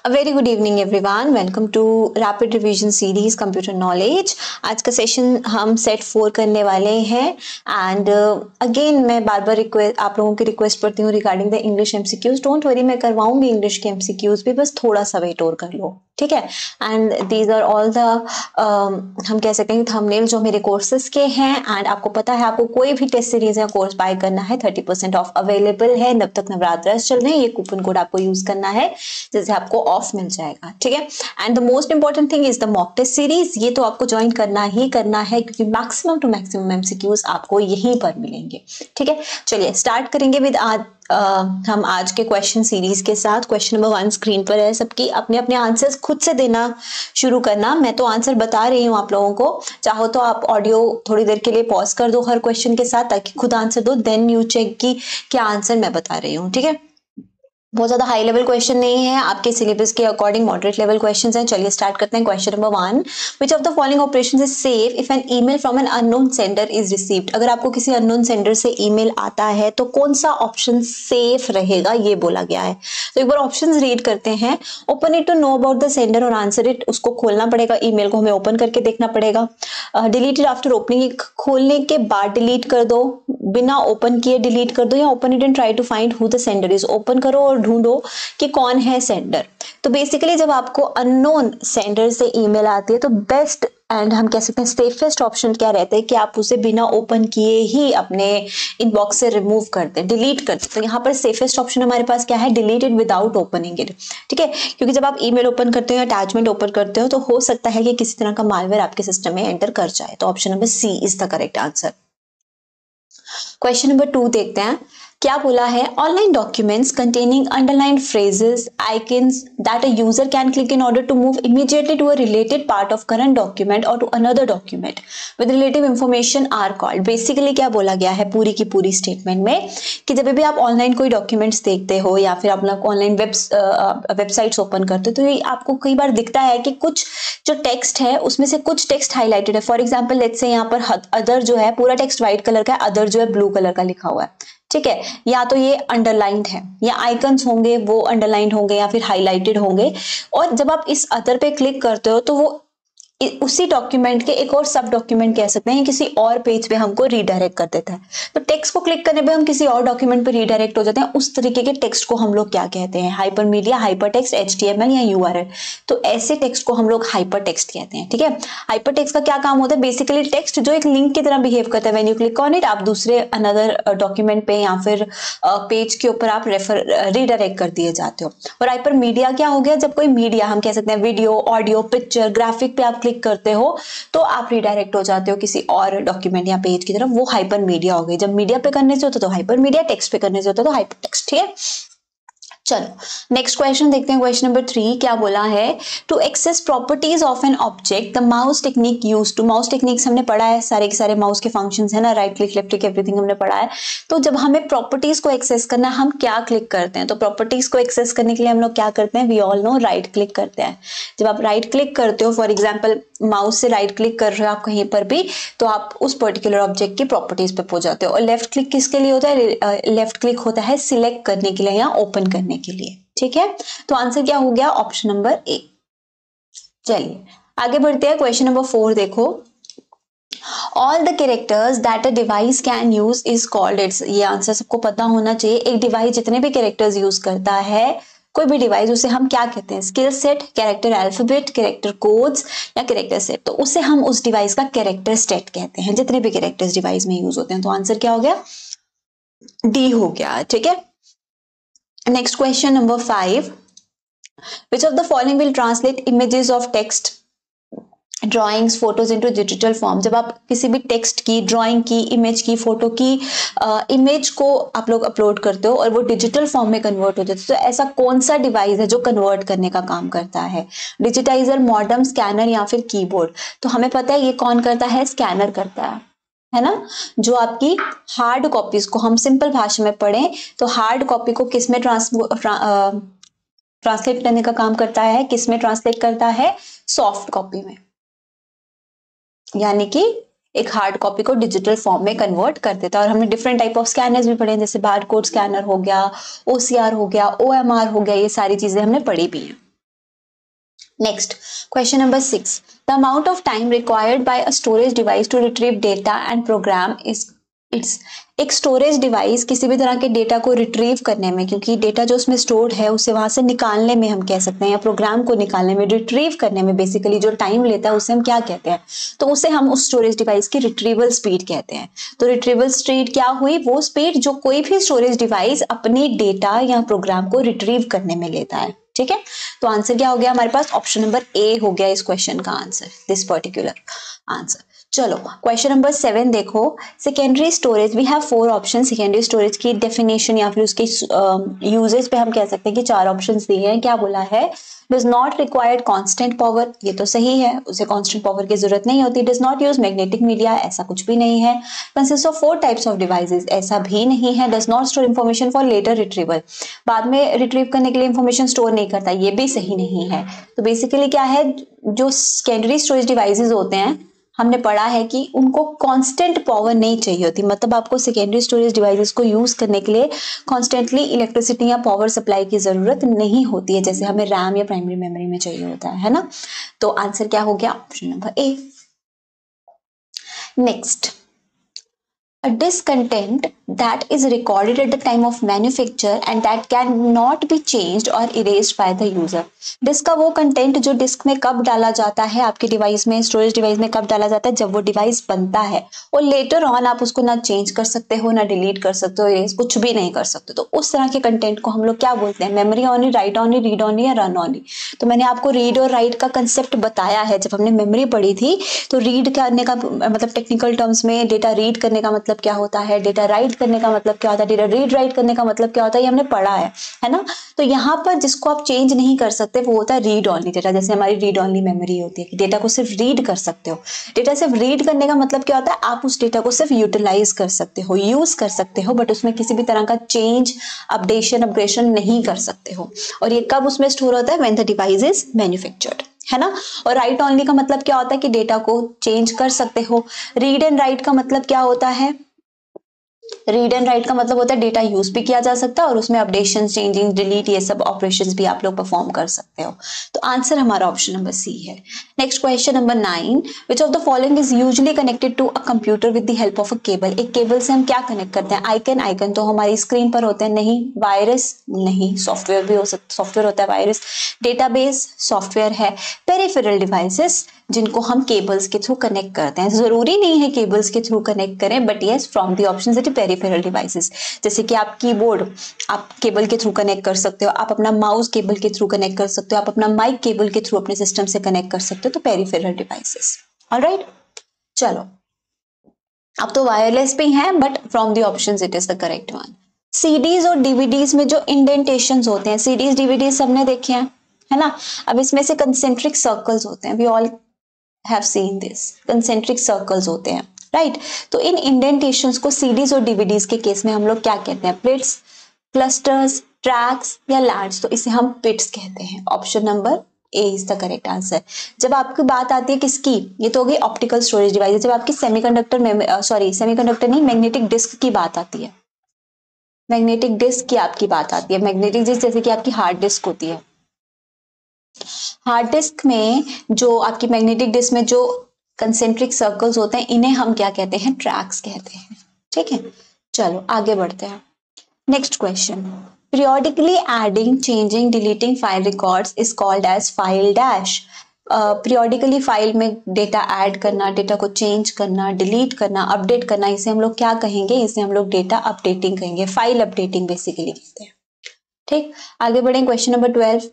A very good evening everyone. Welcome to Rapid Revision Series Computer Knowledge. आज का session हम set 4 करने वाले हैं एंड अगेन मैं बार बार रिक्वेस्ट आप लोगों की रिक्वेस्ट करती हूँ regarding the English MCQs. Don't worry, मैं करवाऊंगी इंग्लिश के एमसीक्यूज भी, बस थोड़ा सा वेट और कर लो, ठीक है. And these are all the हम कह सकते हैं थंबनेल जो मेरे कोर्सेज के हैं. एंड आपको पता है आपको कोई भी टेस्ट सीरीज या कोर्स बाय करना है 30% ऑफ अवेलेबल है. जब तक नवरात्र चल रहे हैं ये कूपन कोड आपको यूज करना है जिससे आपको ऑफ मिल जाएगा, ठीक है. And the most important thing is the mock test series. ये तो आपको ज्वाइन करना ही करना है क्योंकि मैक्सिमम टू मैक्सिमम एमसीक्यूज आपको यहीं पर मिलेंगे, ठीक है. चलिए स्टार्ट करेंगे विद हम आज के क्वेश्चन सीरीज के साथ. क्वेश्चन नंबर 1 स्क्रीन पर है. सबकी अपने अपने आंसर्स खुद से देना शुरू करना. मैं तो आंसर बता रही हूँ आप लोगों को, चाहो तो आप ऑडियो थोड़ी देर के लिए पॉज कर दो हर क्वेश्चन के साथ ताकि खुद आंसर दो, देन यू चेक कि क्या आंसर मैं बता रही हूँ, ठीक है. बहुत ज्यादा हाई लेवल क्वेश्चन नहीं है, आपके सिलेबस के अकॉर्डिंग मॉडरेट लेवल क्वेश्चंस हैं. चलिए स्टार्ट करते हैं. Question number 1, which of the following operations is safe if an email from an unknown sender is received. अगर आपको किसी अननोन सेंडर से ईमेल आता है तो कौन सा ऑप्शन सेफ रहेगा ये बोला गया है. तो एक बार ऑप्शंस रीड करते हैं. Open it to know about the sender और आंसर इट. उसको खोलना पड़ेगा, ईमेल को हमें ओपन करके देखना पड़ेगा. Delete it after opening. खोलने के बाद डिलीट कर दो, बिना ओपन किए डिलीट कर दो, या open it and try to find who the sender is. Open करो और ढूंढो कि कौन है सेंडर. तो बेसिकली जब आपको अननोन सेंडर से ईमेल आती है तो बेस्ट एंड हम कह सकते हैं सेफेस्ट ऑप्शन क्या रहता है कि आप उसे बिना ओपन किए ही अपने इनबॉक्स से रिमूव कर दें, डिलीट कर दें. तो यहाँ पर सेफेस्ट ऑप्शन हमारे पास क्या है, delete it without opening it, ठीक है. क्योंकि जब आप ईमेल ओपन करते हो या अटैचमेंट ओपन करते हो तो हो सकता है कि किसी तरह का मालवेयर आपके सिस्टम में एंटर कर जाए. तो option number C is the correct answer. Question number 2 देखते हैं. क्या बोला है, online documents containing underlined phrases icons that a user can click in order to move immediately to a related part of current document और to another document with relative information are called. Basically क्या बोला गया है पूरी की पूरी statement में कि जब भी आप ऑनलाइन कोई डॉक्यूमेंट्स देखते हो या फिर आप लोग ऑनलाइन वेबसाइट्स ओपन करते हो तो ये आपको कई बार दिखता है कि कुछ जो टेक्स्ट है उसमें से कुछ टेक्स्ट हाईलाइटेड है. फॉर एग्जाम्पल लेट्स से यहाँ पर अदर जो है पूरा टेक्स्ट व्हाइट कलर का है, अदर जो है ब्लू कलर का लिखा हुआ है, ठीक है. या तो ये अंडरलाइंड है या आइकन्स होंगे वो अंडरलाइंड होंगे या फिर हाईलाइटेड होंगे. और जब आप इस अदर पे क्लिक करते हो तो वो उसी डॉक्यूमेंट के एक और सब डॉक्यूमेंट कह सकते हैं, किसी और पेज पे हमको रीडायरेक्ट कर देता है. तो टेक्स्ट को क्लिक करने पे हम किसी और डॉक्यूमेंट पे रीडायरेक्ट हो जाते हैं. उस तरीके के टेक्स्ट को हम लोग क्या कहते हैं, हाइपरमीडिया, हाइपरटेक्स्ट, एचटीएमएल या यूआरएल. तो ऐसे टेक्स्ट को हम लोग हाइपरटेक्स्ट कहते हैं, ठीक है. हाइपरटेक्स्ट का क्या काम होता है, बेसिकली टेक्स्ट जो एक लिंक की तरह बिहेव करता है. When you click on it आप दूसरे अनदर डॉक्यूमेंट पे या फिर पेज के ऊपर आप रीडायरेक्ट कर दिए जाते हो. और हाइपरमीडिया क्या हो गया, जब कोई मीडिया हम कह सकते हैं वीडियो, ऑडियो, पिक्चर, ग्राफिक पे आप क्लिक करते हो तो आप रिडायरेक्ट हो जाते हो किसी और डॉक्यूमेंट या पेज की तरफ. वो हाइपर मीडिया हो गई. जब मीडिया पे करने से होता तो हाइपर मीडिया, टेक्स्ट पे करने से होता तो हाइपर टेक्स्ट, ठीक है. चलो नेक्स्ट क्वेश्चन देखते हैं. क्वेश्चन नंबर 3 क्या बोला है, to access properties of an object the mouse technique use to. Mouse techniques हमने पढ़ा है, सारे के सारे माउस के फंक्शंस है ना, right click, left click, everything हमने पढ़ा है. तो जब हमें प्रॉपर्टीज को एक्सेस करना है हम क्या क्लिक करते हैं. तो प्रॉपर्टीज को एक्सेस करने के लिए हम लोग क्या करते हैं, we all know right click करते हैं. जब आप राइट क्लिक करते हो, फॉर एग्जाम्पल माउस से राइट क्लिक कर रहे हो आप कहीं पर भी, तो आप उस पर्टिकुलर ऑब्जेक्ट की प्रॉपर्टीज पे पहुंच जाते हो. और लेफ्ट क्लिक किसके लिए होता है, लेफ्ट क्लिक होता है सिलेक्ट करने के लिए या ओपन करने के लिए, ठीक है. तो आंसर क्या हो गया, ऑप्शन नंबर ए. चलिए आगे बढ़ते हैं. क्वेश्चन नंबर 4 देखो. All the characters that a device can use is called its. ये आंसर सबको पता होना चाहिए. एक डिवाइस जितने भी कैरेक्टर्स यूज करता है, कोई भी डिवाइस, उसे हम क्या कहते हैं, skill set, character alphabet, character codes या कैरेक्टर सेट. तो उसे हम उस डिवाइस का कैरेक्टर सेट कहते हैं जितने भी कैरेक्टर्स डिवाइस में यूज होते हैं. तो आंसर क्या हो गया, डी हो गया, ठीक है. Next question number 5, which of the following will translate images of text, drawings, photos into digital form. जब आप किसी भी टेक्स्ट की, ड्राइंग की, इमेज की, फोटो की इमेज को आप लोग अपलोड करते हो और वो डिजिटल फॉर्म में कन्वर्ट हो जाती है, तो ऐसा कौन सा डिवाइस है जो कन्वर्ट करने का काम करता है, डिजिटाइजर, मॉडेम, स्कैनर या फिर कीबोर्ड. तो हमें पता है ये कौन करता है, स्कैनर करता है ना. जो आपकी हार्ड कॉपीज को हम सिंपल भाषा में पढ़ें तो हार्ड कॉपी को किस में ट्रांसलेट करने का काम करता है, किस में ट्रांसलेट करता है, सॉफ्ट कॉपी में. यानी कि एक हार्ड कॉपी को डिजिटल फॉर्म में कन्वर्ट कर देता है. और हमने डिफरेंट टाइप ऑफ स्कैनर्स भी पढ़े, जैसे बारकोड स्कैनर हो गया, ओसीआर हो गया, ओएमआर हो गया, ये सारी चीजें हमने पढ़ी भी हैं. Next, question number 6. The amount of time required by a storage device to retrieve data and program is it's एक स्टोरेज डिवाइस किसी भी तरह के डेटा को रिट्रीव करने में, क्योंकि डेटा जो उसमें स्टोर्ड है उसे वहां से निकालने में हम कह सकते हैं, या प्रोग्राम को निकालने में, रिट्रीव करने में बेसिकली जो टाइम लेता है उसे हम क्या कहते हैं, तो उसे हम उस स्टोरेज डिवाइस की रिट्रीवल स्पीड कहते हैं। तो रिट्रीवल स्पीड क्या हुई, वो स्पीड जो कोई भी स्टोरेज डिवाइस अपनी डेटा या प्रोग्राम को रिट्रीव करने में लेता है। ठीक है, तो आंसर क्या हो गया हमारे पास, ऑप्शन नंबर ए हो गया इस क्वेश्चन का आंसर, दिस पर्टिकुलर आंसर। चलो क्वेश्चन नंबर 7 देखो, secondary storage, we have 4 option. Secondary storage की डेफिनेशन या फिर उसके यूजेस पे हम कह सकते हैं कि 4 ऑप्शंस दिए हैं। क्या बोला है, does not required constant power, ये तो सही है, उसे कांस्टेंट पावर की जरूरत नहीं होती। Does not use magnetic media, ऐसा कुछ भी नहीं है। Consist of 4 types of devices, ऐसा भी नहीं है। Does not store information for later retrieval, बाद में रिट्रीव करने के लिए इन्फॉर्मेशन स्टोर नहीं करता, ये भी सही नहीं है। तो बेसिकली क्या है, जो सेकेंडरी स्टोरेज डिवाइसेस होते हैं हमने पढ़ा है कि उनको कांस्टेंट पावर नहीं चाहिए होती, मतलब आपको सेकेंडरी स्टोरेज डिवाइसेस को यूज करने के लिए कॉन्स्टेंटली इलेक्ट्रिसिटी या पावर सप्लाई की जरूरत नहीं होती है, जैसे हमें रैम या प्राइमरी मेमोरी में चाहिए होता है ना। तो आंसर क्या हो गया, option number A. Next, a disk content that is recorded at the time of manufacture and that can not be changed or erased by the user। Disk का वो कंटेंट जो डिस्क में कब डाला जाता है, आपके डिवाइस में, स्टोरेज डिवाइस में कब डाला जाता है, जब वो डिवाइस बनता है, और लेटर ऑन आप उसको ना चेंज कर सकते हो, ना डिलीट कर सकते हो, इरेज कुछ भी नहीं कर सकते। तो उस तरह के कंटेंट को हम लोग क्या बोलते हैं, memory only, right only, read only या रन ओनली। तो मैंने आपको रीड और राइट का कंसेप्ट बताया है जब हमने मेमोरी पढ़ी थी। तो रीड करने का मतलब टेक्निकल टर्म्स में डेटा रीड करने का मतलब क्या होता है, डेटा राइट करने का मतलब क्या होता है, डेटा रीड राइट करने का मतलब क्या होता है, ये हमने पढ़ा है ना। तो यहाँ पर जिसको आप चेंज नहीं कर सकते वो होता है रीड ओनली डेटा, जैसे हमारी रीड ओनली मेमोरी होती है कि डेटा को सिर्फ रीड कर सकते हो। डेटा सिर्फ रीड करने का मतलब क्या होता है, आप उस डेटा को सिर्फ यूटिलाइज कर सकते हो, यूज कर सकते हो, बट उसमें किसी भी तरह का चेंज, अपडेशन, अपग्रेडेशन नहीं कर सकते हो। और ये कब उसमें स्टोर होता है, when the device is manufactured, है ना। और राइट ओनली का मतलब क्या होता है कि डेटा को चेंज कर सकते हो। रीड एंड राइट का मतलब क्या होता है, रीड एंड राइट का मतलब होता है डेटा यूज भी किया जा सकता है और उसमें अपडेशन, चेंजिंग, डिलीट, ये सब ऑपरेशंस भी आप लोग परफॉर्म कर सकते हो। तो आंसर हमारा ऑप्शन नंबर सी है। Next question number 9, which of the following is usually connected to a computer with the help of a cable. एक केबल से हम क्या कनेक्ट करते हैं, आइकन तो हमारी स्क्रीन पर होते हैं, नहीं। वायरस नहीं, सॉफ्टवेयर भी हो सकता, सॉफ्टवेयर होता है वायरस। डेटाबेस सॉफ्टवेयर है। पेरिफेरल डिवाइसेस जिनको हम केबल्स के थ्रू कनेक्ट करते हैं, जरूरी नहीं है केबल्स के थ्रू कनेक्ट करें, but yes from the options it peripheral devices. जैसे कि आप कीबोर्ड आप केबल के थ्रू कनेक्ट कर सकते हो, आप अपना माउस केबल के थ्रू कनेक्ट कर सकते हो, आप अपना माइक केबल के थ्रू अपने सिस्टम से कनेक्ट कर सकते हो, तो पेरिफेरल डिवाइसेस। ऑलराइट, चलो अब तो वायरलेस भी हैं, but from the options it is the correct one. CDs और डीवीडीज में जो इंडेंटेशंस होते हैं, सीडीज डीवीडीज सबने देखे हैं, है ना। अब इसमें से कंसेंट्रिक सर्कल्स होते हैं, we all have seen this, concentric circles होते हैं, राइट। तो इन इंडेंटेशंस को सीडीज और डीवीडीज के केस में हम लोग क्या कहते हैं, प्लेट्स, क्लस्टर्स, ट्रैक्स या लैड्स। तो इसे हम पिट्स कहते हैं। Option number A is the correct answer. जब आपकी बात आती है किसकी, ये तो हो गई ऑप्टिकल स्टोरेज डिवाइस, जब आपकी सेमीकंडक्टर नहीं, मैग्नेटिक डिस्क की बात आती है, मैग्नेटिक डिस्क की आपकी बात आती है। मैग्नेटिक डिस्क जैसे कि आपकी हार्ड डिस्क होती है, हार्ड डिस्क में जो आपकी मैग्नेटिक डिस्क में जो कंसेंट्रिक सर्कल्स होते हैं, इन्हें हम क्या कहते हैं, ट्रैक्स कहते हैं। ठीक है, चलो आगे बढ़ते हैं। Next question, periodically adding, changing, deleting file records is called as file dash। periodically file में डेटा ऐड करना, डेटा को चेंज करना, डिलीट करना, अपडेट करना, इसे हम लोग क्या कहेंगे, इसे हम लोग डेटा अपडेटिंग कहेंगे, फाइल अपडेटिंग बेसिकली कहते हैं। ठीक, आगे बढ़े। क्वेश्चन नंबर 12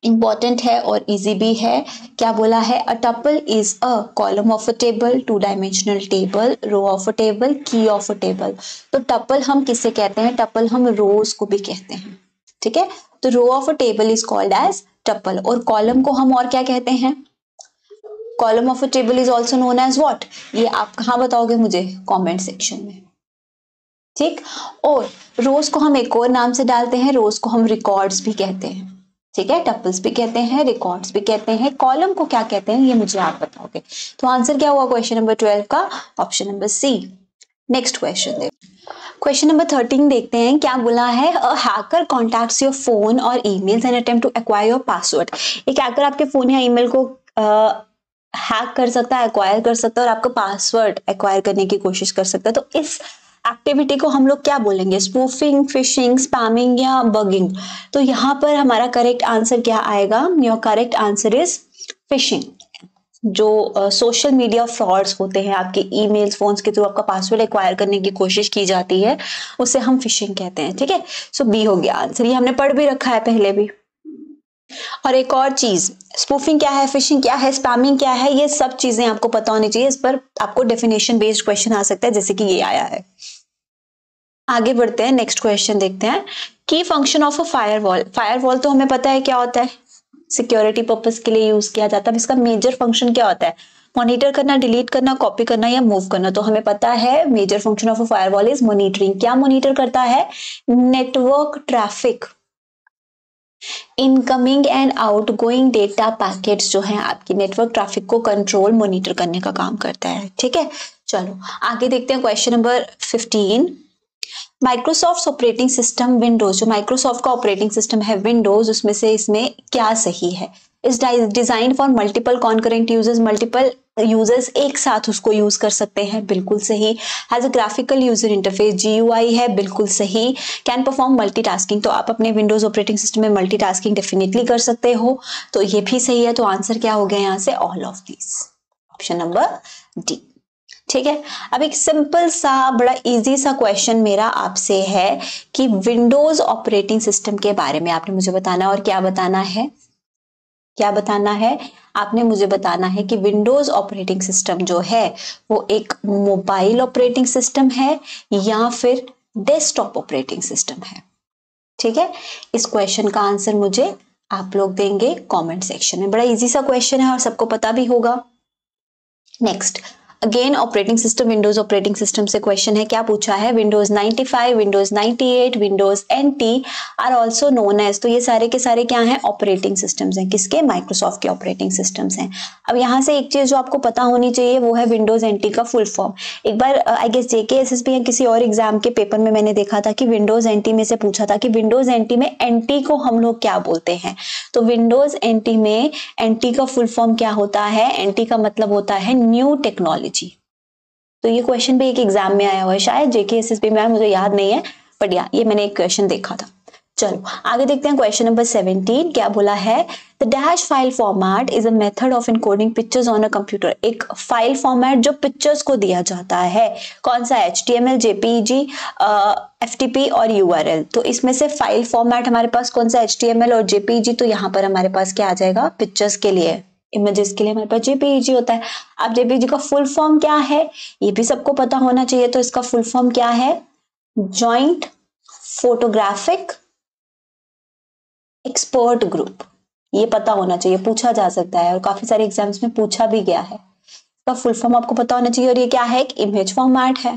इंपॉर्टेंट है और इजी भी है। क्या बोला है, a tuple is a column of a table, 2 dimensional table, row of a table, key of a table. तो टपल हम किसे कहते हैं, टपल हम रोज को भी कहते हैं। ठीक है, तो row of a table is called as tuple, और कॉलम को हम और क्या कहते हैं, column of a table is also known as what, ये आप कहाँ बताओगे मुझे, कॉमेंट सेक्शन में। ठीक, और रोज को हम एक और नाम से डालते हैं, रोज को हम रिकॉर्ड्स भी कहते हैं। ठीक है, टपल्स भी कहते हैं, रिकॉर्ड्स भी कहते हैं, कॉलम को क्या कहते हैं, ये मुझे आप बताओगे। तो आंसर क्या हुआ क्वेश्चन नंबर 12 का, option number C. Next question देखो, क्वेश्चन नंबर 13 देखते हैं, क्या बोला है? A hacker contacts your phone और emails and attempt to acquire your password. एक हैकर आपके फोन या ईमेल को हैक कर सकता है, एक्वायर कर सकता है और आपका पासवर्ड एक्वायर करने की कोशिश कर सकता है। तो इस एक्टिविटी को हम लोग क्या बोलेंगे? स्पूफिंग, फिशिंग, स्पैमिंग या बगिंग? तो यहाँ पर हमारा करेक्ट आंसर क्या आएगा? Your correct answer is fishing. जो सोशल मीडिया फ्रॉड्स होते हैं, आपके ईमेल्स, फोन्स के थ्रू आपका पासवर्ड एक्वायर करने की कोशिश की जाती है, उसे हम फिशिंग कहते हैं। ठीक है, सो बी हो गया आंसर। ये हमने पढ़ भी रखा है पहले भी। और एक और चीज, स्पूफिंग क्या है, फिशिंग क्या है, स्पैमिंग क्या है, ये सब चीजें आपको पता होनी चाहिए। इस पर आपको डेफिनेशन बेस्ड क्वेश्चन आ सकता है, जैसे कि ये आया है। आगे बढ़ते हैं, नेक्स्ट क्वेश्चन देखते हैं। की function of a firewall. Firewall तो हमें पता है क्या होता है, सिक्योरिटी पर्पस के लिए यूज किया जाता है। इसका मेजर फंक्शन क्या होता है? मॉनिटर करना, डिलीट करना, कॉपी करना या मूव करना। तो हमें पता है major function of a firewall is monitoring. क्या मॉनिटर करता है? Network traffic, incoming and outgoing data packets जो है आपकी नेटवर्क ट्रैफिक को कंट्रोल, मॉनिटर करने का काम करता है। ठीक है, चलो आगे देखते हैं question number 15। Microsoft operating system Windows, जो माइक्रोसॉफ्ट का ऑपरेटिंग सिस्टम है विंडोज, उसमें से इसमें क्या सही है? Is design for multiple concurrent users, multiple users एक साथ उसको यूज कर सकते हैं, बिल्कुल सही। Has a graphical user interface, GUI है, बिल्कुल सही। कैन परफॉर्म मल्टीटास्किंग, तो आप अपने विंडोज ऑपरेटिंग सिस्टम में मल्टीटास्किंग डेफिनेटली कर सकते हो, तो ये भी सही है। तो आंसर क्या हो गया यहाँ से? All of these, option number D. ठीक है, अब एक सिंपल सा बड़ा इजी सा क्वेश्चन मेरा आपसे है कि विंडोज ऑपरेटिंग सिस्टम के बारे में आपने मुझे बताना है। और क्या बताना है? क्या बताना है? आपने मुझे बताना है कि विंडोज ऑपरेटिंग सिस्टम जो है वो एक मोबाइल ऑपरेटिंग सिस्टम है या फिर डेस्कटॉप ऑपरेटिंग सिस्टम है। ठीक है, इस क्वेश्चन का आंसर मुझे आप लोग देंगे कमेंट सेक्शन में। बड़ा इजी सा क्वेश्चन है और सबको पता भी होगा। Next, again operating system, Windows operating system से क्वेश्चन है। क्या पूछा है? Windows 95, Windows 98, Windows NT are also known as. तो ये सारे के सारे क्या हैं? ऑपरेटिंग सिस्टम्स हैं। किसके? माइक्रोसॉफ्ट के ऑपरेटिंग सिस्टम्स हैं। अब यहाँ से एक चीज जो आपको पता होनी चाहिए वो है विंडोज NT का फुल फॉर्म। एक बार आई गेस JK SSB या किसी और एग्जाम के पेपर में मैंने देखा था कि विंडोज NT में से पूछा था कि विंडोज NT में NT को हम लोग क्या बोलते हैं। तो विंडोज NT में NT का फुल फॉर्म क्या होता है? NT का मतलब होता है न्यू टेक्नोलॉजी। तो ये क्वेश्चन भी एक एग्जाम में आया हुआ है, शायद JK SSB में आया, मुझे याद नहीं है, बट ये मैंने एक क्वेश्चन देखा था। चलो आगे देखते हैं क्वेश्चन नंबर 17। क्या बोला है? The dash file format is a method of encoding pictures on a computer. एक फाइल फॉर्मेट जो पिक्चर्स को दिया जाता है, कौन सा? HTML, JPEG, FTP और URL। तो इसमें से फाइल फॉर्मेट हमारे पास कौन सा? HTML और JPEG। तो यहाँ पर हमारे पास क्या आ जाएगा? पिक्चर्स के लिए, इमेजेस के लिए हमारे पास JPEG होता है। अब JPEG का फुल फॉर्म क्या है ये भी सबको पता होना चाहिए। तो इसका फुल फॉर्म क्या है? Joint photographic expert group. ये पता होना चाहिए, पूछा जा सकता है और काफी सारे एग्जाम्स में पूछा भी गया है। इसका फुल फॉर्म आपको पता होना चाहिए। और ये क्या है? एक इमेज फॉर्मेट है।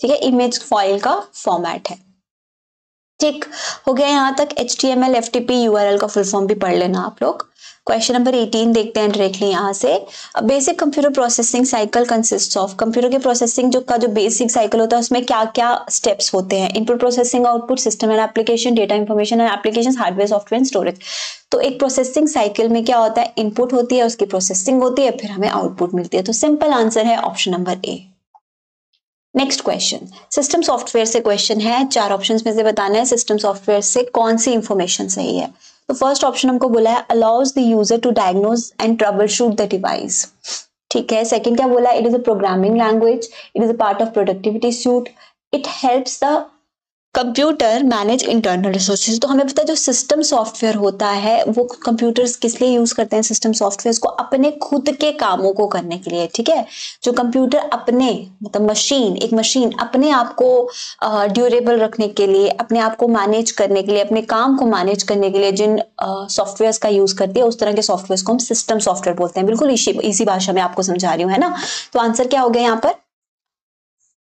ठीक है, इमेज फाइल का फॉर्मेट है। ठीक हो गया यहाँ तक। HTML, FTP, URL का फुल फॉर्म भी पढ़ लेना आप लोग। क्वेश्चन नंबर 18 देखते हैं डायरेक्टली यहाँ से। Basic computer processing cycle consist of. Computer के प्रोसेसिंग जो बेसिक साइकिल होता है उसमें क्या क्या स्टेप्स होते हैं? Input processing, output, system and application, data information and application, hardware, software and storage. तो एक प्रोसेसिंग साइकिल में क्या होता है? इनपुट होती है, उसकी प्रोसेसिंग होती है, फिर हमें आउटपुट मिलती है। तो सिंपल आंसर है option number A। Next question, system software से क्वेश्चन है। 4 ऑप्शंस में से बताना है सिस्टम सॉफ्टवेयर से कौन सी इंफॉर्मेशन सही है। तो फर्स्ट ऑप्शन हमको बोला है allows the user to diagnose and troubleshoot the device. ठीक है, सेकंड क्या बोला? It is a programming language, it is a part of productivity suite, it helps the computer manage internal resources. तो हमें पता है जो सिस्टम सॉफ्टवेयर होता है वो कंप्यूटर्स किस लिए यूज करते हैं? सिस्टम सॉफ्टवेयर को अपने खुद के कामों को करने के लिए। ठीक है, जो कंप्यूटर अपने मतलब एक मशीन अपने आप को ड्यूरेबल रखने के लिए, अपने आप को मैनेज करने के लिए, अपने काम को मैनेज करने के लिए जिन सॉफ्टवेयर का यूज करती है उस तरह के सॉफ्टवेयर को हम सिस्टम सॉफ्टवेयर बोलते हैं। बिल्कुल इसी भाषा में आपको समझा रही हूँ, है ना। तो आंसर क्या हो गया यहाँ पर?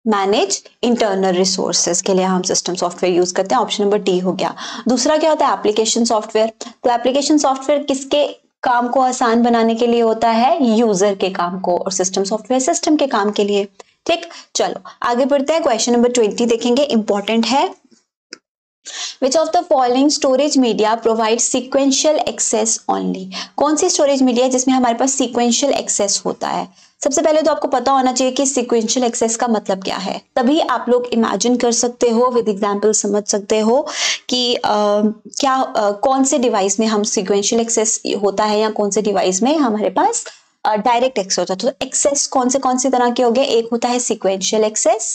मैनेज इंटरनल रिसोर्सेज के लिए हम सिस्टम सॉफ्टवेयर यूज करते हैं, ऑप्शन नंबर डी हो गया। दूसरा क्या होता है? Application software. तो एप्लीकेशन सॉफ्टवेयर किसके काम को आसान बनाने के लिए होता है? यूजर के काम को। और सिस्टम सॉफ्टवेयर सिस्टम के काम के लिए। ठीक, चलो आगे बढ़ते हैं। क्वेश्चन नंबर 20 देखेंगे, इंपॉर्टेंट है। Which of the following storage media provides sequential access only? कौन सी स्टोरेज मीडिया है जिसमें हमारे पास सीक्वेंशियल एक्सेस होता है? सबसे पहले तो आपको पता होना चाहिए कि सीक्वेंशियल एक्सेस का मतलब क्या है, तभी आप लोग इमेजिन कर सकते हो, विद एग्जांपल समझ सकते हो कि कौन से डिवाइस में हम सीक्वेंशियल एक्सेस होता है या कौन से डिवाइस में हमारे पास डायरेक्ट एक्सेस होता है। तो एक्सेस कौन से तरह के हो गए, एक होता है सीक्वेंशियल एक्सेस,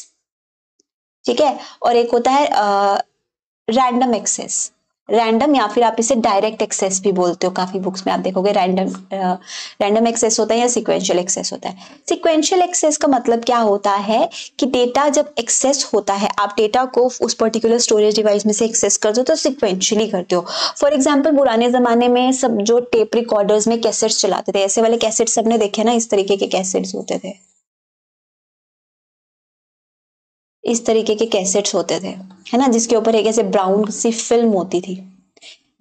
ठीक है, और एक होता है रैंडम एक्सेस। रैंडम या फिर आप इसे डायरेक्ट एक्सेस भी बोलते हो, काफी बुक्स में आप देखोगे रैंडम एक्सेस होता है या सीक्वेंशियल एक्सेस होता है। सीक्वेंशियल एक्सेस का मतलब क्या होता है कि डेटा जब एक्सेस होता है, आप डेटा को उस पर्टिकुलर स्टोरेज डिवाइस में से एक्सेस करते हो तो सीक्वेंशियली करते हो। फॉर एग्जाम्पल पुराने जमाने में सब जो टेप रिकॉर्डर्स में कैसेट्स चलाते थे, ऐसे वाले कैसेट्स सबने देखे ना, इस तरीके के कैसेट्स होते थे, इस तरीके के कैसेट्स होते थे, है ना, जिसके ऊपर एक ऐसे ब्राउन सी फिल्म होती थी,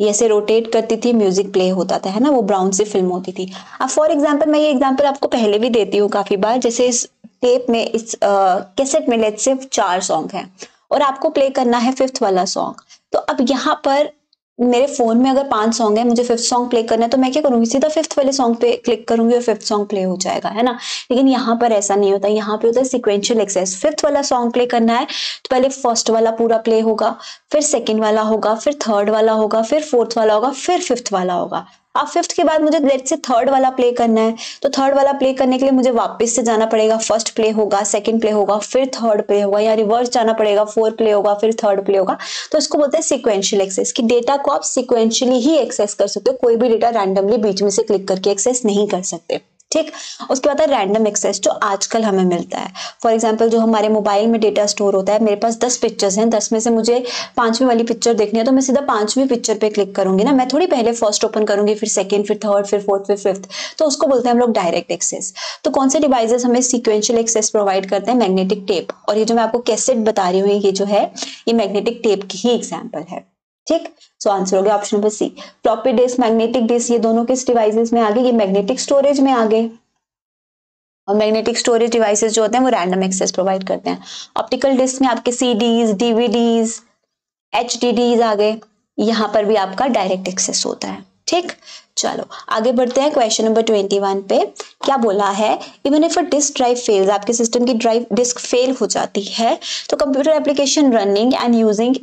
ये ऐसे रोटेट करती थी, म्यूजिक प्ले होता था, है ना, वो ब्राउन सी फिल्म होती थी। अब फॉर एग्जांपल, मैं ये एग्जांपल आपको पहले भी देती हूँ काफी बार, जैसे इस टेप में, इस कैसेट में लेट्स से 4 सॉन्ग हैं और आपको प्ले करना है 5th वाला सॉन्ग। तो अब यहाँ पर मेरे फोन में अगर 5 सॉन्ग है, मुझे 5th सॉन्ग प्ले करना है, तो मैं क्या करूंगी, सीधा 5th वाले सॉन्ग पे क्लिक करूंगी और 5th सॉन्ग प्ले हो जाएगा, है ना। लेकिन यहाँ पर ऐसा नहीं होता, यहाँ पे होता है सीक्वेंशियल एक्सेस। 5th वाला सॉन्ग प्ले करना है तो पहले 1st वाला पूरा प्ले होगा, फिर 2nd वाला होगा, फिर 3rd वाला होगा, फिर 4th वाला होगा, फिर 5th वाला होगा। अब 5th के बाद मुझे लेट्स से 3rd वाला प्ले करना है, तो 3rd वाला प्ले करने के लिए मुझे वापस से जाना पड़ेगा, 1st प्ले होगा, 2nd प्ले होगा, फिर 3rd प्ले होगा, या रिवर्स जाना पड़ेगा, 4th प्ले होगा, फिर 3rd प्ले होगा। तो इसको बोलते हैं सीक्वेंशियल एक्सेस, कि डेटा को आप सीक्वेंशियली ही एक्सेस कर सकते हो, कोई भी डेटा रैंडमली बीच में से क्लिक करके एक्सेस नहीं कर सकते, ठीक। उसके बाद है रैंडम एक्सेस, जो आजकल हमें मिलता है। फॉर एग्जांपल, जो हमारे मोबाइल में डेटा स्टोर होता है, मेरे पास 10 पिक्चर्स हैं, 10 में से मुझे 5वीं वाली पिक्चर देखनी है, तो मैं सीधा 5वीं पिक्चर पे क्लिक करूंगी ना, मैं थोड़ी पहले 1st ओपन करूंगी, फिर 2nd, फिर 3rd, फिर 4th, फिर 5th। तो उसको बोलते हैं हम लोग डायरेक्ट एक्सेस। तो कौन से डिवाइसेस हमें सीक्वेंशियल एक्सेस प्रोवाइड करते हैं? मैग्नेटिक टेप, और ये जो मैं आपको कैसेट बता रही हूँ, ये जो है ये मैग्नेटिक टेप की ही एग्जाम्पल है, ठीक। सो आंसर हो गया option number C. Floppy disk, magnetic disk, ये दोनों किस डिवाइसेस में आ गए? ये मैग्नेटिक स्टोरेज में आ गए। और मैग्नेटिक स्टोरेज डिवाइसेस जो होते हैं वो रैंडम एक्सेस प्रोवाइड करते हैं। ऑप्टिकल डिस्क में आपके सीडीज, डीवीडीज, एचडीडीज आ गए, यहाँ पर भी आपका डायरेक्ट एक्सेस होता है, ठीक। चलो आगे बढ़ते हैं क्वेश्चन नंबर 21 पे। क्या बोला है? Even if a disk drive fails, आपके सिस्टम की ड्राइव डिस्क फेल हो जाती है, तो computer application running and using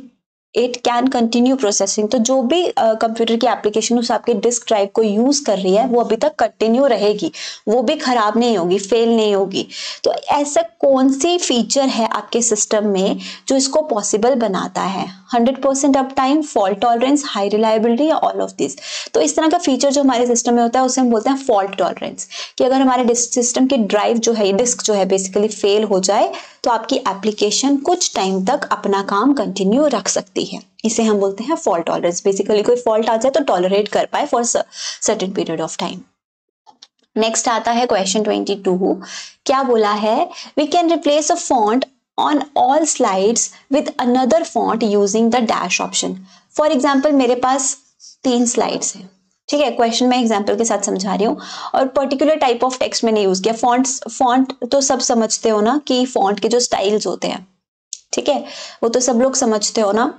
it can continue processing. तो जो भी कंप्यूटर की एप्लीकेशन उस आपके डिस्क ड्राइव को यूज कर रही है, वो अभी तक कंटिन्यू रहेगी, वो भी खराब नहीं होगी, फेल नहीं होगी। तो ऐसा कौन सी फीचर है आपके सिस्टम में जो इसको पॉसिबल बनाता है? 100% up time, fault tolerance, high reliability, या ऑल ऑफ दिस। तो इस तरह का फीचर जो हमारे सिस्टम में होता है उसे हम बोलते हैं फॉल्ट टॉलरेंस। कि अगर हमारे सिस्टम की ड्राइव जो है, डिस्क जो है बेसिकली फेल हो जाए, तो आपकी एप्लीकेशन कुछ टाइम तक अपना काम कंटिन्यू रख सकती है। इसे हम बोलते हैं फॉल्ट टॉलरेंस। बेसिकली कोई फॉल्ट आ जाए तो टॉलरेट कर पाए for certain period of time. Next आता है क्वेश्चन 22। क्या बोला है? We can replace a font on all slides with another font using the dash option. For example, मेरे पास 3 स्लाइड्स हैं, ठीक है। क्वेश्चन मैं एग्जांपल के साथ समझा रही हूँ, और पर्टिकुलर टाइप ऑफ टेक्स्ट मैंने यूज किया। फॉन्ट तो सब समझते हो ना, कि फॉन्ट के जो स्टाइल्स होते हैं, ठीक है, वो तो सब लोग समझते हो ना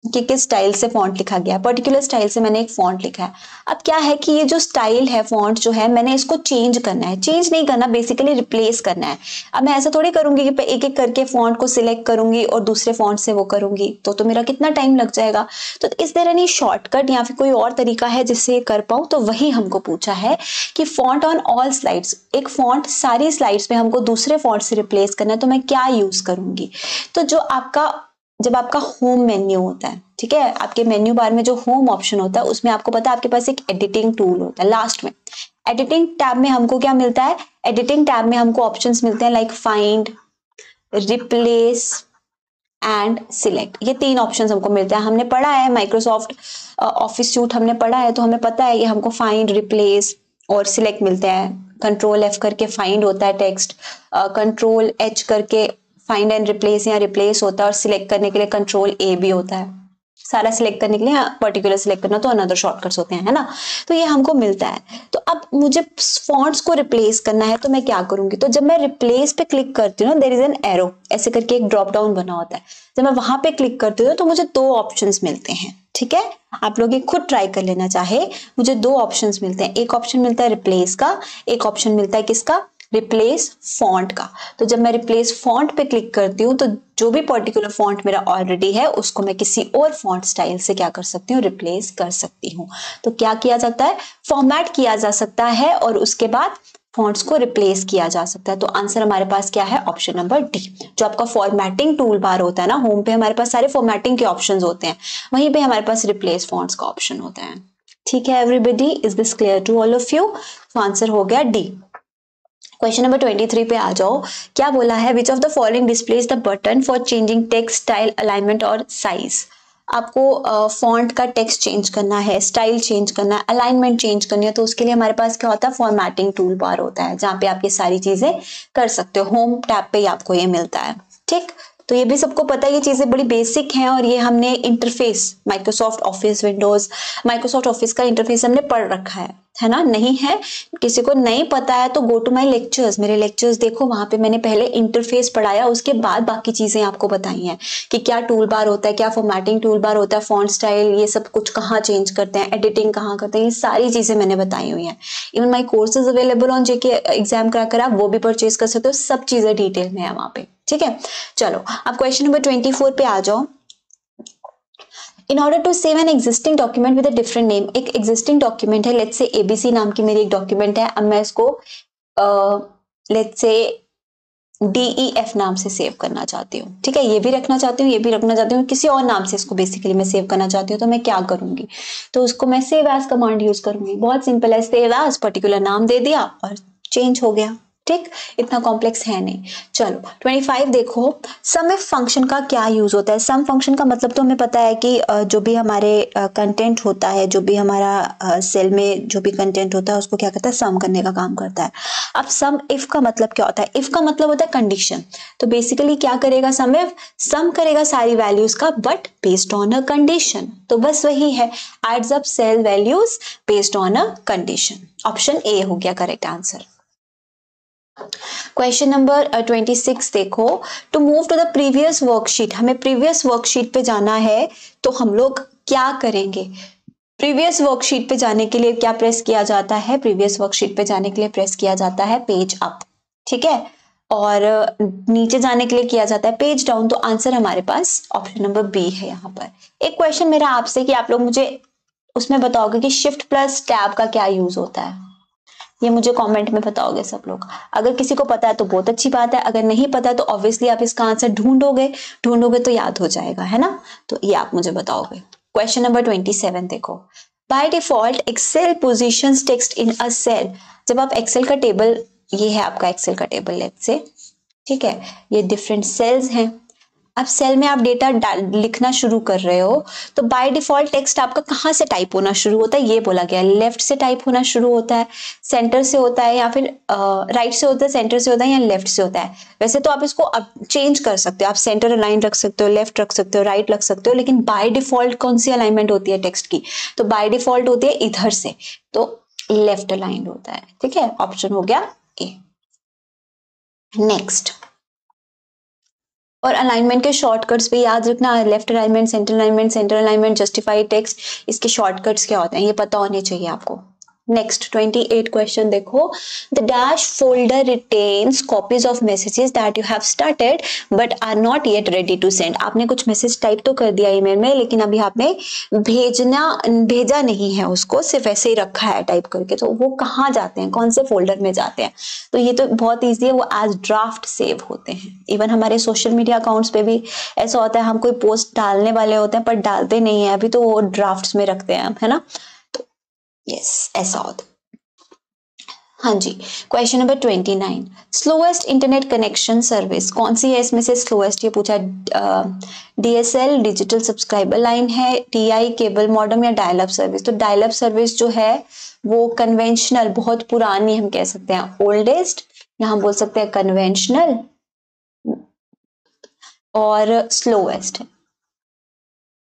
कि किस स्टाइल से फॉन्ट लिखा गया। पर्टिकुलर स्टाइल से मैंने एक फॉन्ट लिखा है। अब क्या है कि ये जो स्टाइल है, फॉन्ट जो है, मैंने इसको चेंज करना है। चेंज नहीं करना, बेसिकली रिप्लेस करना है। अब मैं ऐसा थोड़ी करूंगी कि एक एक करके फॉन्ट को सिलेक्ट करूंगी और दूसरे फॉन्ट से वो करूंगी, तो मेरा कितना टाइम लग जाएगा। तो इस देयर एनी शॉर्टकट या फिर कोई और तरीका है जिससे ये कर पाऊं? तो वही हमको पूछा है कि फॉन्ट ऑन ऑल स्लाइड्स, एक फॉन्ट सारी स्लाइड्स में हमको दूसरे फॉन्ट से रिप्लेस करना है, तो मैं क्या यूज करूंगी? तो जब आपका होम मेन्यू होता है, ठीक है, आपके मेन्यू बार में जो होम ऑप्शन होता है, उसमें आपको पता है आपके पास एक एडिटिंग टूल होता है। लास्ट में एडिटिंग टैब में हमको क्या मिलता है? एडिटिंग टैब में हमको ऑप्शंस मिलते हैं like find, replace and select. ये 3 ऑप्शंस हमको मिलते हैं। हमने पढ़ा है माइक्रोसॉफ्ट ऑफिस सूट हमने पढ़ा है, तो हमें पता है कि हमको फाइंड, रिप्लेस और सिलेक्ट मिलते हैं। कंट्रोल F करके फाइंड होता है टेक्स्ट, कंट्रोल H करके फाइंड एंड रिप्लेस या रिप्लेस होता है, और सिलेक्ट करने के लिए कंट्रोल A भी होता है। सारा सिलेक्ट करने के लिए पर्टिकुलर सिलेक्ट करना तो अनदर शॉर्टकट्स होते हैं, है ना। तो ये हमको मिलता है। तो अब मुझे फॉन्ट्स को रिप्लेस करना है तो मैं क्या करूंगी, तो जब मैं रिप्लेस पे क्लिक करती हूँ, देयर इज एन एरो, ऐसे करके एक ड्रॉप डाउन बना होता है। जब मैं वहां पे क्लिक करती हूँ तो मुझे 2 ऑप्शंस मिलते हैं, ठीक है। आप लोग ये खुद ट्राई कर लेना चाहे, मुझे 2 ऑप्शंस मिलते हैं। एक ऑप्शन मिलता है रिप्लेस का, एक ऑप्शन मिलता है किसका, रिप्लेस फॉन्ट का। तो जब मैं रिप्लेस फॉन्ट पे क्लिक करती हूँ तो जो भी पर्टिकुलर फॉन्ट मेरा ऑलरेडी है उसको मैं किसी और फॉन्ट स्टाइल से क्या कर सकती हूँ, रिप्लेस कर सकती हूँ। तो क्या किया जाता है, फॉर्मेट किया जा सकता है और उसके बाद फॉन्ट्स को रिप्लेस किया जा सकता है। तो आंसर हमारे पास क्या है, ऑप्शन नंबर डी। जो आपका फॉर्मेटिंग टूल बार होता है ना, होम पे हमारे पास सारे फॉर्मेटिंग के ऑप्शंस होते हैं, वहीं पे हमारे पास रिप्लेस फॉन्ट्स का ऑप्शन होता है। ठीक है everybody, is this clear to all of you? तो आंसर हो गया डी। क्वेश्चन नंबर 23 पे आ जाओ। क्या बोला है, विच of the following displays the button for changing text style, alignment और साइज। आपको फॉन्ट का टेक्स्ट चेंज करना है, स्टाइल चेंज करना है, अलाइनमेंट चेंज करनी है, तो उसके लिए हमारे पास क्या होता है, फॉर्मेटिंग टूल बार होता है, जहां पे आप ये सारी चीजें कर सकते हो। होम टैब पे ही आपको ये मिलता है, ठीक। तो ये भी सबको पता है, ये चीजें बड़ी बेसिक हैं और ये हमने interface Microsoft office Windows, Microsoft office का इंटरफेस हमने पढ़ रखा है ना। नहीं है, किसी को नहीं पता है तो गो टू माय लेक्चर्स, मेरे लेक्चर्स देखो, वहां पे मैंने पहले इंटरफेस पढ़ाया, उसके बाद बाकी चीजें आपको बताई हैं कि क्या टूल बार होता है, क्या फॉर्मेटिंग टूल बार होता है, फॉन्ट स्टाइल, ये सब कुछ कहाँ चेंज करते हैं, एडिटिंग कहाँ करते हैं, ये सारी चीजें मैंने बताई हुई हैं। Even my courses available on JK exam cracker, आप वो भी परचेज कर सकते हो, सब चीजें डिटेल में है वहां पे, ठीक है। चलो अब क्वेश्चन नंबर 24 पे आ जाओ। In order to save an existing document with a different name, एक existing document है, let's say ABC नाम की मेरी एक document है, अब मैं इसको let's say DEF नाम से सेव करना चाहती हूँ, ठीक है। ये भी रखना चाहती हूँ, ये भी रखना चाहती हूँ, किसी और नाम से इसको बेसिकली मैं सेव करना चाहती हूँ, तो मैं क्या करूंगी, तो उसको मैं सेव एज कमांड यूज करूंगी। बहुत सिंपल है, सेव एज, पर्टिकुलर नाम दे दिया और चेंज हो गया, ठीक। इतना कॉम्प्लेक्स है नहीं। चलो 25 देखो, सम इफ फंक्शन का क्या यूज होता है। सम फंक्शन का मतलब तो हमें पता है कि जो भी हमारे कंटेंट होता है, जो भी हमारा सेल में जो भी कंटेंट होता है उसको क्या करता है, सम करने का काम करता है। अब सम इफ का मतलब क्या होता है, इफ का मतलब होता है कंडीशन। तो बेसिकली क्या करेगा सम इफ, सम करेगा सारी वैल्यूज का but based on a condition. तो बस वही है, adds up cell values based on a condition. Option A हो गया करेक्ट आंसर। क्वेश्चन नंबर 26 देखो, to move to the previous worksheet, हमें प्रीवियस वर्कशीट पे जाना है, तो हम लोग क्या करेंगे। प्रीवियस वर्कशीट पे जाने के लिए क्या प्रेस किया जाता है, प्रीवियस वर्कशीट पे जाने के लिए प्रेस किया जाता है पेज अप, ठीक है, और नीचे जाने के लिए किया जाता है पेज डाउन। तो आंसर हमारे पास ऑप्शन नंबर बी है यहाँ पर। एक क्वेश्चन मेरा आपसे कि आप लोग मुझे उसमें बताओगे कि शिफ्ट प्लस टैब का क्या यूज होता है, ये मुझे कमेंट में बताओगे सब लोग। अगर किसी को पता है तो बहुत अच्छी बात है, अगर नहीं पता है तो ऑब्वियसली आप इसका आंसर ढूंढोगे तो याद हो जाएगा, है ना। तो ये आप मुझे बताओगे। क्वेश्चन नंबर 27 देखो, by default Excel positions text in a cell. जब आप एक्सेल का टेबल, ये है आपका एक्सेल का टेबल लेट्स से, ठीक है, ये डिफरेंट सेल्स हैं। अब सेल में आप डेटा लिखना शुरू कर रहे हो, तो बाय डिफॉल्ट टेक्स्ट आपका कहाँ से टाइप होना शुरू होता है, ये बोला गया लेफ्ट से टाइप होना शुरू होता है, सेंटर से होता है, या फिर राइट से होता है, सेंटर से होता है, या लेफ्ट से होता है। वैसे तो आप इसको चेंज कर सकते हो, आप सेंटर अलाइन रख सकते हो, लेफ्ट रख सकते हो, राइट रख सकते हो, लेकिन बाय डिफॉल्ट कौन सी अलाइनमेंट होती है टेक्स्ट की, तो बाय डिफॉल्ट होती है इधर से, तो लेफ्ट अलाइंड होता है, ठीक है। ऑप्शन हो गया ए। नेक्स्ट, और अलाइनमेंट के शॉर्टकट्स भी याद रखना, left alignment, center alignment, justified text, इसके शॉर्टकट्स क्या होते हैं ये पता होने चाहिए आपको। नेक्स्ट 28 क्वेश्चन देखो, the dash folder retains copies of messages that you have started but are not yet ready to send. आपने कुछ मैसेज टाइप तो कर दिया ईमेल में, लेकिन अभी आपने भेजा नहीं है उसको, सिर्फ ऐसे ही रखा है टाइप करके, तो वो कहाँ जाते हैं, कौन से फोल्डर में जाते हैं। तो ये तो बहुत ईजी है, वो एज ड्राफ्ट सेव होते हैं। इवन हमारे सोशल मीडिया अकाउंट्स पे भी ऐसा होता है, हम कोई पोस्ट डालने वाले होते हैं पर डालते नहीं है अभी, तो वो ड्राफ्ट्स में रखते हैं हम, है ना। यस ऐसा होता। हाँ जी, question number 29, slowest internet connection service कौन सी है, इसमें से स्लोएस्ट ये पूछा, DSL डिजिटल सब्सक्राइबर लाइन है, TI केबल मॉडेम, या डायल अप सर्विस। तो डायल अप सर्विस जो है वो कन्वेंशनल, बहुत पुरानी, हम कह सकते हैं ओल्डेस्ट, या हम बोल सकते हैं कन्वेंशनल, और स्लोएस्ट है,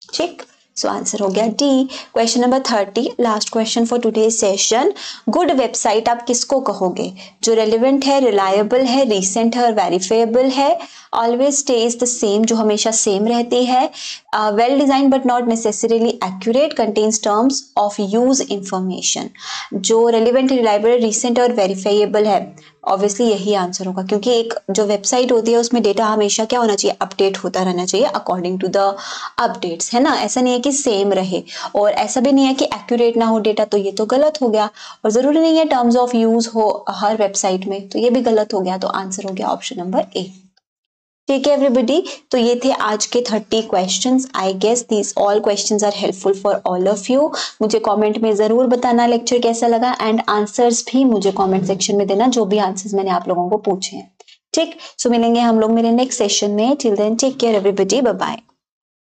ठीक। सो आंसर हो गया D. Question number 30, last question for today session. Good website आप किसको कहोगे? जो रेलिवेंट है, रिलायबल है, रिसेंट है और वेरीफाइबल है, ऑलवेज स्टेज द सेम, जो हमेशा सेम रहती है, well design but not necessarily accurate, contains terms of use information. जो रेलिवेंट, रिलायबल, रिसेंट और वेरीफाइबल है, ऑब्वियसली यही आंसर होगा, क्योंकि एक जो वेबसाइट होती है उसमें डेटा हमेशा क्या होना चाहिए? अपडेट होता रहना चाहिए अकॉर्डिंग टू द अपडेट्स, है ना। ऐसा नहीं है कि सेम रहे, और ऐसा भी नहीं है कि एक्यूरेट ना हो डेटा, तो ये तो गलत हो गया। और जरूरी नहीं है टर्म्स ऑफ यूज हो हर वेबसाइट में, तो ये भी गलत हो गया। तो आंसर हो गया ऑप्शन नंबर ए। ठीक है एवरीबॉडी, तो ये थे आज के 30 questions. I guess these all questions are helpful for all of you. मुझे कमेंट में जरूर बताना लेक्चर कैसा लगा, एंड आंसर्स भी मुझे कमेंट सेक्शन में देना, जो भी आंसर्स मैंने आप लोगों को पूछे हैं। ठीक, सो मिलेंगे हम लोग मेरे नेक्स्ट सेशन में। Till then take care everybody, bye bye.